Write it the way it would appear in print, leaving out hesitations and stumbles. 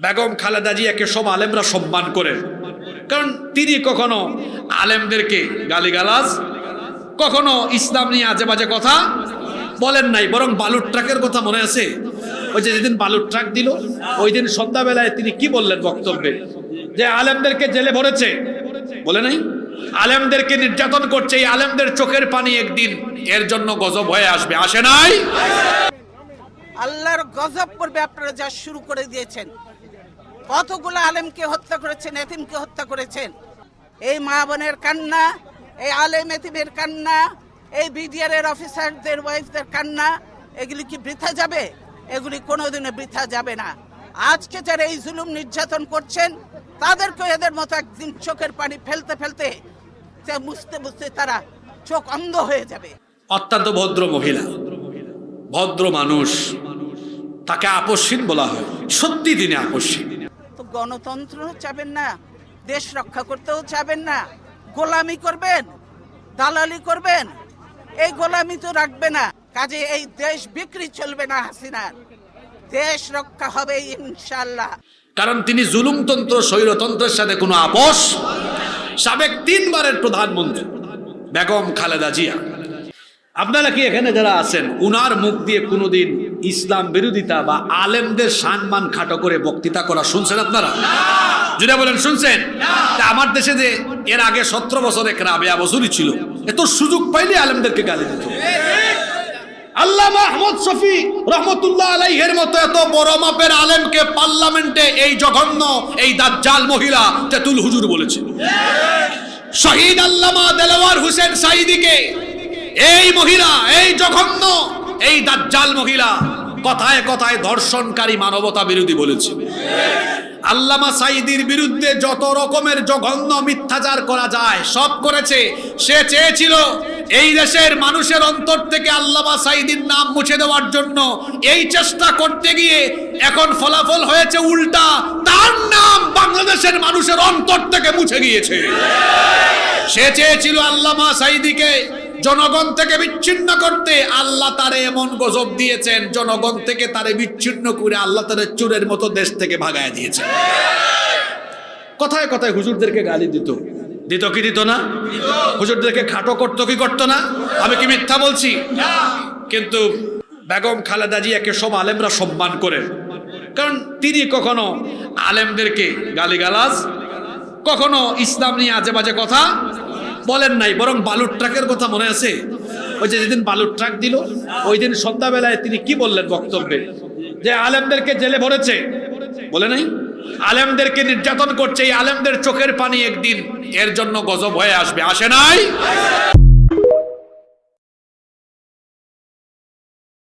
বেগম খালেদা জিয়াকে সব আলেমরা সম্মান করেন, কারণ তিনি কখনো আলেমদেরকে গালিগালাজ, কখনো ইসলাম নিয়ে আজে বাজে কথা বলেন নাই। বরং বালুর ট্রাকের কথা মনে আছে? ওই যে যেদিন বালুর ট্রাক দিল, ওই দিন সন্ধ্যাবেলায় তিনি কি বললেন বক্তব্যে? যে আলেমদেরকে জেলে ভরেছে, বলে নাই? আলেমদেরকে নির্যাতন করছে, এই আলেমদের চোখের পানি একদিন এর জন্য গজব হয়ে আসবে, আসে নাই? আল্লাহর গজব পড়বে আপনারা যা শুরু করে দিয়েছেন। কতগুলো আলেমকে হত্যা করেছেন, এতিমকে হত্যা করেছেন। এই মা বোনের কান্না, এই আলেম এতিমের কান্না, এই বিডিআর এর অফিসারদের ওয়াইফদের কান্না, এগুলি কি বৃথা যাবে? এগুলি কোনোদিনও বৃথা যাবে না। আজকে যারা এই জুলুম নির্যাতন করছেন, তাদেরকে এদের মতো একদিন চোখের পানি ফেলতে ফেলতে বুঝতে বুঝতে তারা চোখ অন্ধ হয়ে যাবে। অত্যন্ত ভদ্র মহিলা, ভদ্র মানুষ, তাকে আপসহীন বলা হয়। সত্যি তিনি আপসহীন। তো গণতন্ত্র চাবেন না, দেশ রক্ষা করতেও চাবেন না, গোলামি করবেন, দালালি করবেন। এই গোলামি তো রাখবে না, কাজে এই দেশ বিক্রি চলবে না হাসিনার। দেশ রক্ষা হবে ইনশাআল্লাহ। কারণ তিনি জুলুমতন্ত্র, স্বৈরতন্ত্রের সাথে কোনো আপোষ। সাবেক 3 বারের প্রধানমন্ত্রী বেগম খালেদা জিয়া। আপনারা কি এখানে যারা আছেন, উনার মুখ দিয়ে কোনোদিন ইসলাম বিরোধিতা বা আলেমদের সম্মান খাটো করে বক্তৃতা করা শুনছেন আপনারা? যদি বলেন শুনছেন, তা আমার দেশে যে এর আগে 17 বছর এক রাবেয়া বছরই ছিল, এত সুযোগ পাইলে আলেমদেরকে গালি দিত। আল্লামা আহমদ শফি রহমতুল্লাহ আলাইহির মতো এত বড় মাপের আলেমকে পার্লামেন্টে এই জঘন্য, এই দাজ্জাল মহিলা তেতুল হুজুর বলেছে। শহীদ আল্লামা দেলোয়ার হোসেন সাঈদীকে এই মহিলা, এই জঘন্য, এই দাজ্জাল মহিলা কথায় কথায় ধর্ষণকারী, মানবতা বিরোধী বলেছে। আল্লামা সাঈদীর বিরুদ্ধে যত রকমের জঘন্য মিথ্যাচার করা যায় সব করেছে। সে চেয়েছিল এই দেশের মানুষের অন্তর থেকে আল্লামা সাঈদীর নাম মুছে দেওয়ার জন্য। এই চেষ্টা করতে গিয়ে এখন ফলাফল হয়েছে উল্টা, তার নাম বাংলাদেশের মানুষের অন্তর থেকে মুছে গিয়েছে। সে চেয়েছিল আল্লামা সাঈদীকে জনগণ থেকে বিচ্ছিন্ন করতে, আল্লাহ তারে এমন গজব দিয়েছেন, জনগণ থেকে তারে বিচ্ছিন্ন করে আল্লাহ তারে চোরের মতো দেশ থেকে ভাগায় দিয়েছে। কথায় কথায় হুজুরদেরকে গালি দিত, দিত কি দিত না? হুজুরদেরকে খাটো করতো কি করতো না? আমি কি মিথ্যা বলছি? কিন্তু বেগম খালেদা জিয়াকে সব আলেমরা সম্মান করেন, কারণ তিনি কখনো আলেমদেরকে গালিগালাজ, কখনো ইসলাম নিয়ে আজে বাজে কথা বলেন নাই। বরং বালুর ট্রাকের কথা মনে আছে? ওই যে যেদিন বালুর ট্রাক দিল, ওই দিন সন্ধ্যাবেলায় তিনি কি বললেন বক্তব্যে? যে আলেমদেরকে জেলে ভরেছে, বলে নাই? আলেমদেরকে নির্যাতন করছে, এই আলেমদের চোখের পানি একদিন এর জন্য গজব হয়ে আসবে, আসে নাই?